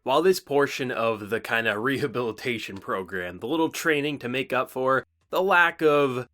While this portion of the kind of rehabilitation program, the little training to make up for the lack of,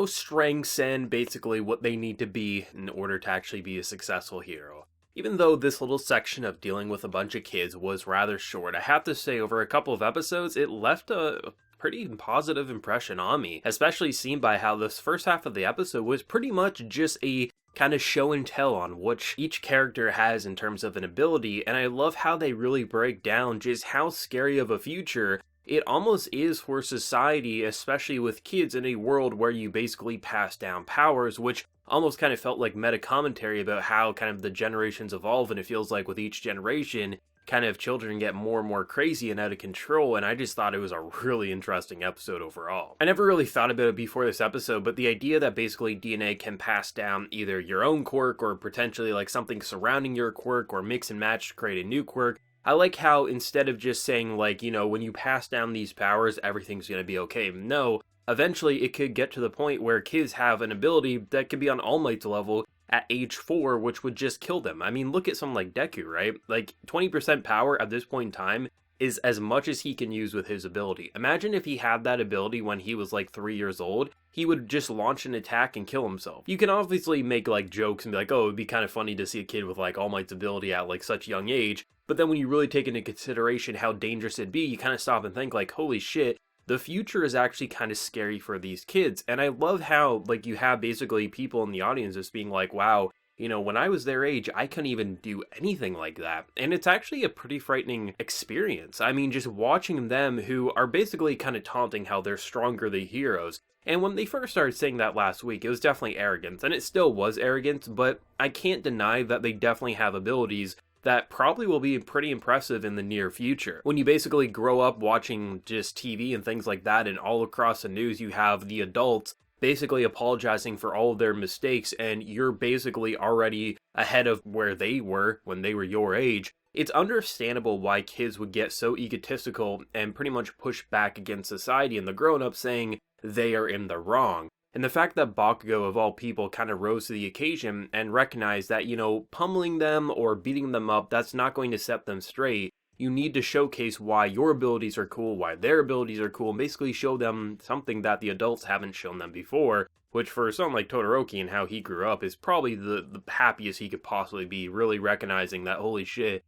strengths and basically what they need to be in order to actually be a successful hero. Even though this little section of dealing with a bunch of kids was rather short, I have to say over a couple of episodes, it left a pretty positive impression on me, especially seen by how this first half of the episode was pretty much just a kind of show and tell on what each character has in terms of an ability, and I love how they really break down just how scary of a future it almost is for society, especially with kids in a world where you basically pass down powers, which almost kind of felt like meta commentary about how kind of the generations evolve, and it feels like with each generation, kind of children get more and more crazy and out of control, and I just thought it was a really interesting episode overall. I never really thought about it before this episode, but the idea that basically DNA can pass down either your own quirk or potentially like something surrounding your quirk or mix and match to create a new quirk, I like how instead of just saying like, when you pass down these powers, everything's gonna be okay. No, eventually it could get to the point where kids have an ability that could be on All Might's level at age 4, which would just kill them. I mean, look at someone like Deku, right? Like, 20% power at this point in time is as much as he can use with his ability. Imagine if he had that ability when he was like 3 years old, he would just launch an attack and kill himself. You can obviously make like jokes and be like, oh, it'd be kind of funny to see a kid with like All Might's ability at like such young age, but then when you really take into consideration how dangerous it'd be, you kind of stop and think like, holy shit, the future is actually kind of scary for these kids. And I love how like you have basically people in the audience just being like, wow, when I was their age, I couldn't even do anything like that. And it's actually a pretty frightening experience. I mean, just watching them who are basically kind of taunting how they're stronger than heroes. And when they first started saying that last week, it was definitely arrogance, and it still was arrogance, but I can't deny that they definitely have abilities that probably will be pretty impressive in the near future. When you basically grow up watching just TV and things like that, and all across the news you have the adults basically apologizing for all of their mistakes, and you're basically already ahead of where they were when they were your age, it's understandable why kids would get so egotistical and pretty much push back against society and the grown-ups saying they are in the wrong. And the fact that Bakugou, of all people, kind of rose to the occasion and recognized that, pummeling them or beating them up, that's not going to set them straight. You need to showcase why your abilities are cool, why their abilities are cool, and basically show them something that the adults haven't shown them before, which for someone like Todoroki and how he grew up is probably the happiest he could possibly be, really recognizing that, holy shit,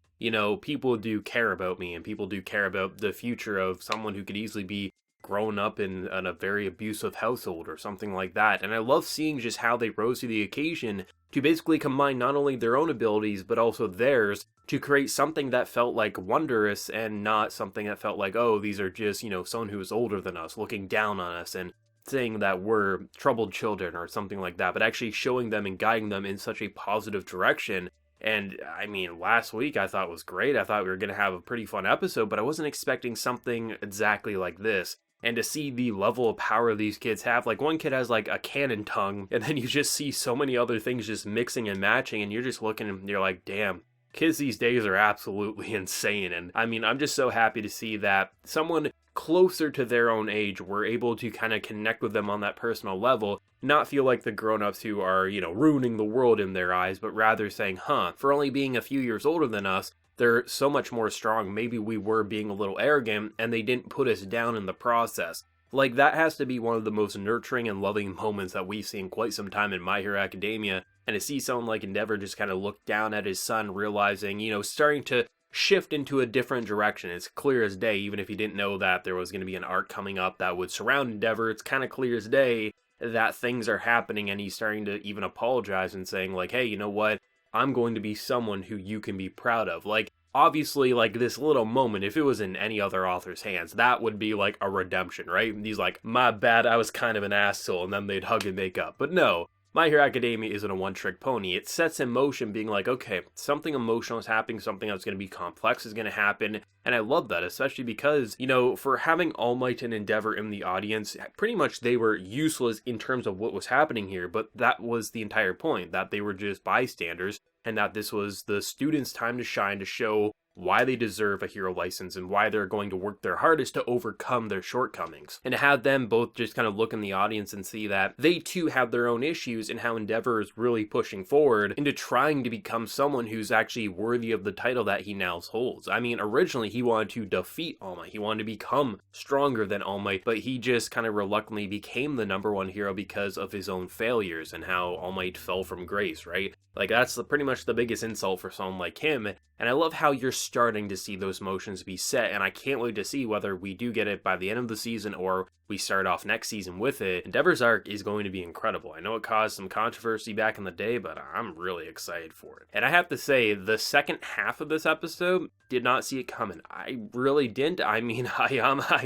people do care about me, and people do care about the future of someone who could easily be grown up in a very abusive household or something like that. And I love seeing just how they rose to the occasion to basically combine not only their own abilities but also theirs to create something that felt like wondrous and not something that felt like, oh, these are just, someone who is older than us looking down on us and saying that we're troubled children or something like that, but actually showing them and guiding them in such a positive direction. And I mean, last week I thought was great. I thought we were going to have a pretty fun episode, but I wasn't expecting something exactly like this. And to see the level of power these kids have, like one kid has like a cannon tongue, and then you just see so many other things just mixing and matching, and you're just looking and you're like, damn, kids these days are absolutely insane. And I mean, I'm just so happy to see that someone closer to their own age were able to kind of connect with them on that personal level, not feel like the grown-ups who are, ruining the world in their eyes, but rather saying, for only being a few years older than us, they're so much more strong. Maybe we were being a little arrogant and they didn't put us down in the process. Like, that has to be one of the most nurturing and loving moments that we've seen quite some time in My Hero Academia. And to see someone like Endeavor just kind of look down at his son, realizing, starting to shift into a different direction. It's clear as day, even if he didn't know that there was going to be an arc coming up that would surround Endeavor, it's kind of clear as day that things are happening, and he's starting to even apologize and saying like, hey, you know what? I'm going to be someone who you can be proud of. Like, obviously, like, this little moment, if it was in any other author's hands, that would be like a redemption, right? He's like, my bad, I was kind of an asshole, and then they'd hug and make up. But no, My Hero Academia isn't a one-trick pony. It sets in motion being like, okay, something emotional is happening, something that's going to be complex is going to happen, and I love that, especially because, for having All Might and Endeavor in the audience, pretty much they were useless in terms of what was happening here, but that was the entire point, that they were just bystanders, and that this was the students' time to shine, to show why they deserve a hero license and why they're going to work their hardest to overcome their shortcomings. And to have them both just kind of look in the audience and see that they too have their own issues and how Endeavor is really pushing forward into trying to become someone who's actually worthy of the title that he now holds. I mean, originally he wanted to defeat All Might. He wanted to become stronger than All Might, but he just kind of reluctantly became the number one hero because of his own failures and how All Might fell from grace, right? Like, that's pretty much the biggest insult for someone like him, and I love how you're starting to see those motions be set, and I can't wait to see whether we do get it by the end of the season or we start off next season with it. Endeavor's arc is going to be incredible. I know it caused some controversy back in the day, but I'm really excited for it. And I have to say, the second half of this episode did not see it coming. I really didn't. I mean, Aoyama,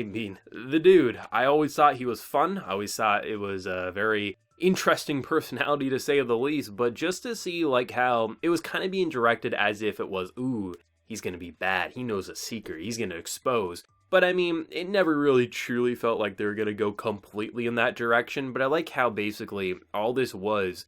the dude. I always thought he was fun. I always thought it was a very interesting personality, to say the least, but just to see like how it was kind of being directed as if it was, ooh, he's gonna be bad, he knows a secret, he's gonna expose. But I mean, it never really truly felt like they were gonna go completely in that direction. But I like how basically all this was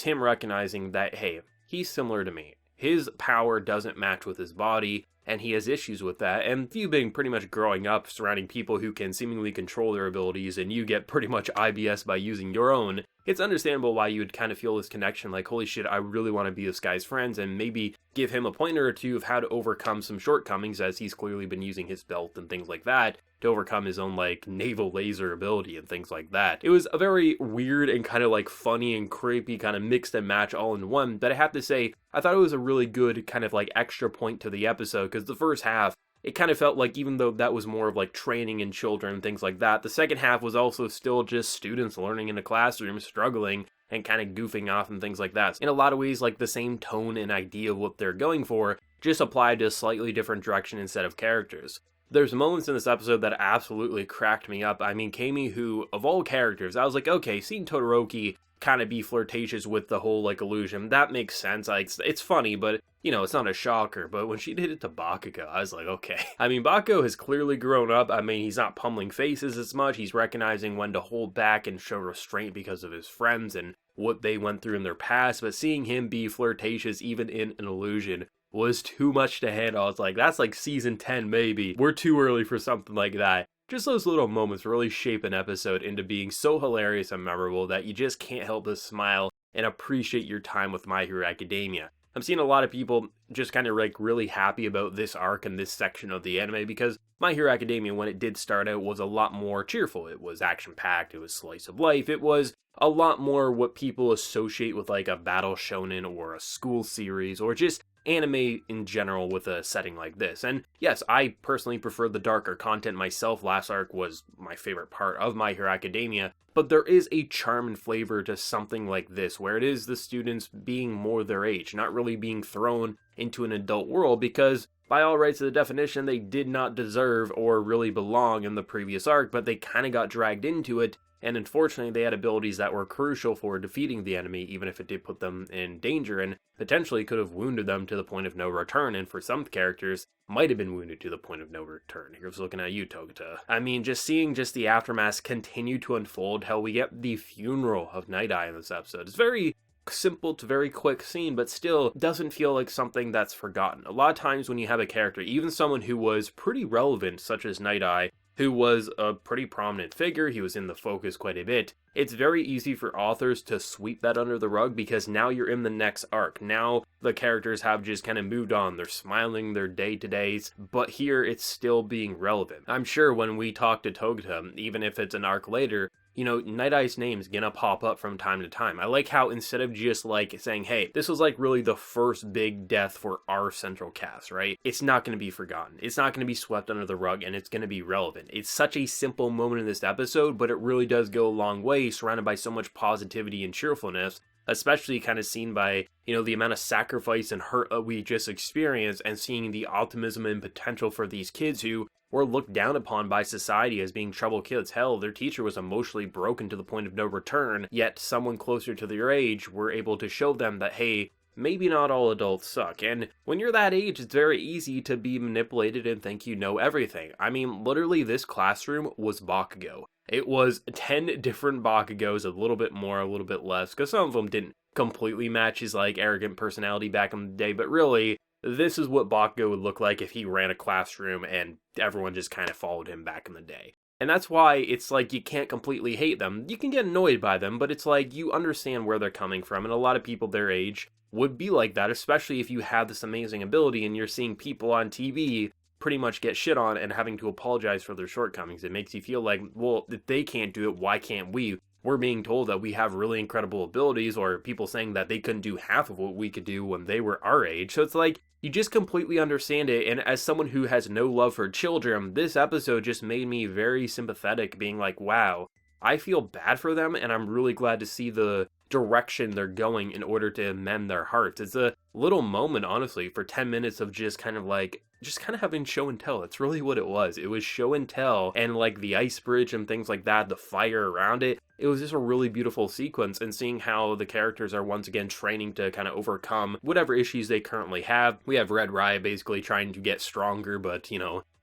him recognizing that, hey, he's similar to me. His power doesn't match with his body, and he has issues with that. And you being pretty much growing up surrounding people who can seemingly control their abilities, and you get pretty much IBS by using your own, it's understandable why you would kind of feel this connection, like, holy shit, I really want to be this guy's friends, and maybe give him a pointer or two of how to overcome some shortcomings, as he's clearly been using his belt and things like that to overcome his own, like, naval laser ability and things like that. It was a very weird and kind of, like, funny and creepy kind of mixed and match all in one, but I have to say, I thought it was a really good kind of, like, extra point to the episode, because the first half, it kind of felt like, even though that was more of like training in children and things like that, the second half was also still just students learning in a classroom, struggling and kind of goofing off and things like that. In a lot of ways, like the same tone and idea of what they're going for, just applied to a slightly different direction instead of characters. There's moments in this episode that absolutely cracked me up. I mean, Kami, who, of all characters, I was like, okay, seeing Todoroki kind of be flirtatious with the whole, like, illusion, that makes sense. Like, it's funny, but, you know, it's not a shocker. But when she did it to Bakugou, I was like, okay. I mean, Bakugou has clearly grown up. I mean, he's not pummeling faces as much. He's recognizing when to hold back and show restraint because of his friends and what they went through in their past. But seeing him be flirtatious, even in an illusion, was too much to handle. I was like, that's like season 10, maybe. We're too early for something like that. Just those little moments really shape an episode into being so hilarious and memorable that you just can't help but smile and appreciate your time with My Hero Academia. I'm seeing a lot of people just kind of like really happy about this arc and this section of the anime, because My Hero Academia, when it did start out, was a lot more cheerful. It was action-packed, it was slice of life, it was a lot more what people associate with like a battle shonen or a school series or just anime in general with a setting like this. And yes, I personally prefer the darker content myself. Last arc was my favorite part of My Hero Academia, but there is a charm and flavor to something like this, where it is the students being more their age, not really being thrown into an adult world, because by all rights of the definition, they did not deserve or really belong in the previous arc, but they kind of got dragged into it. And unfortunately, they had abilities that were crucial for defeating the enemy, even if it did put them in danger, and potentially could have wounded them to the point of no return, and for some characters, might have been wounded to the point of no return. Here's looking at you, Togata. I mean, just seeing just the aftermath continue to unfold, how we get the funeral of Night Eye in this episode. It's very simple to very quick scene, but still doesn't feel like something that's forgotten. A lot of times when you have a character, even someone who was pretty relevant, such as Night Eye, who was a pretty prominent figure, he was in the focus quite a bit, it's very easy for authors to sweep that under the rug, because now you're in the next arc. Now the characters have just kind of moved on, they're smiling their day-to-days, but here it's still being relevant. I'm sure when we talk to Togata, even if it's an arc later, you know, Night Eye's name's gonna pop up from time to time. I like how instead of just like saying, hey, this was like really the first big death for our central cast, right? It's not gonna be forgotten. It's not gonna be swept under the rug, and it's gonna be relevant. It's such a simple moment in this episode, but it really does go a long way, surrounded by so much positivity and cheerfulness, especially kind of seen by, you know, the amount of sacrifice and hurt we just experienced, and seeing the optimism and potential for these kids who were looked down upon by society as being troubled kids. Hell, their teacher was emotionally broken to the point of no return, yet someone closer to their age were able to show them that, hey, maybe not all adults suck. And when you're that age, it's very easy to be manipulated and think you know everything. I mean, literally, this classroom was Bakugou. It was 10 different Bakugous, a little bit more, a little bit less, because some of them didn't completely match his, like, arrogant personality back in the day, but really, this is what Bakugou would look like if he ran a classroom and everyone just kind of followed him back in the day. And that's why it's like you can't completely hate them. You can get annoyed by them, but it's like you understand where they're coming from. And a lot of people their age would be like that, especially if you have this amazing ability and you're seeing people on TV pretty much get shit on and having to apologize for their shortcomings. It makes you feel like, well, if they can't do it, why can't we? We're being told that we have really incredible abilities, or people saying that they couldn't do half of what we could do when they were our age. So it's like, you just completely understand it, and as someone who has no love for children, this episode just made me very sympathetic, being like, wow, I feel bad for them, and I'm really glad to see the direction they're going in order to mend their hearts. It's a little moment, honestly, for 10 minutes of just kind of having show and tell. It's really what it was. It was show and tell, and like the ice bridge and things like that, the fire around it. It was just a really beautiful sequence, and seeing how the characters are once again training to kind of overcome whatever issues they currently have. We have Red Riot basically trying to get stronger, but,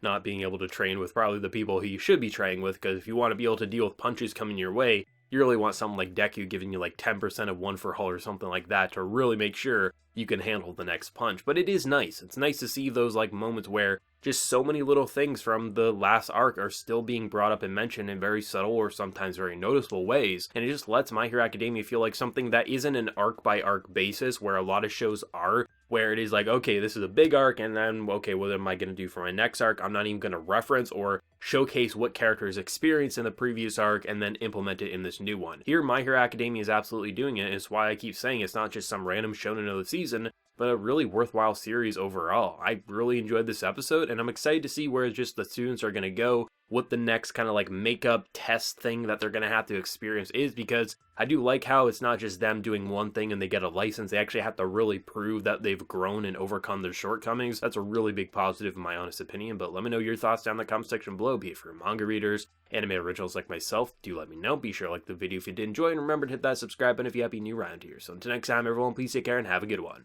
not being able to train with probably the people he should be training with, because if you want to be able to deal with punches coming your way, you really want something like Deku giving you like 10% of one for all or something like that to really make sure you can handle the next punch. But it is nice. It's nice to see those like moments where just so many little things from the last arc are still being brought up and mentioned in very subtle or sometimes very noticeable ways. And it just lets My Hero Academia feel like something that isn't an arc by arc basis where a lot of shows are, where it is like, okay, this is a big arc, and then, okay, what am I going to do for my next arc? I'm not even going to reference or showcase what characters experienced in the previous arc and then implement it in this new one. Here, My Hero Academia is absolutely doing it, and it's why I keep saying it's not just some random shonen of the season, but a really worthwhile series overall. I really enjoyed this episode, and I'm excited to see where just the students are going to go, what the next kind of like makeup test thing that they're going to have to experience is, because I do like how it's not just them doing one thing and they get a license. They actually have to really prove that they've grown and overcome their shortcomings. That's a really big positive in my honest opinion, but let me know your thoughts down in the comment section below, be it for manga readers, anime originals like myself. Do let me know. Be sure to like the video if you did enjoy, and remember to hit that subscribe button if you happy new around here. So until next time, everyone, please take care and have a good one.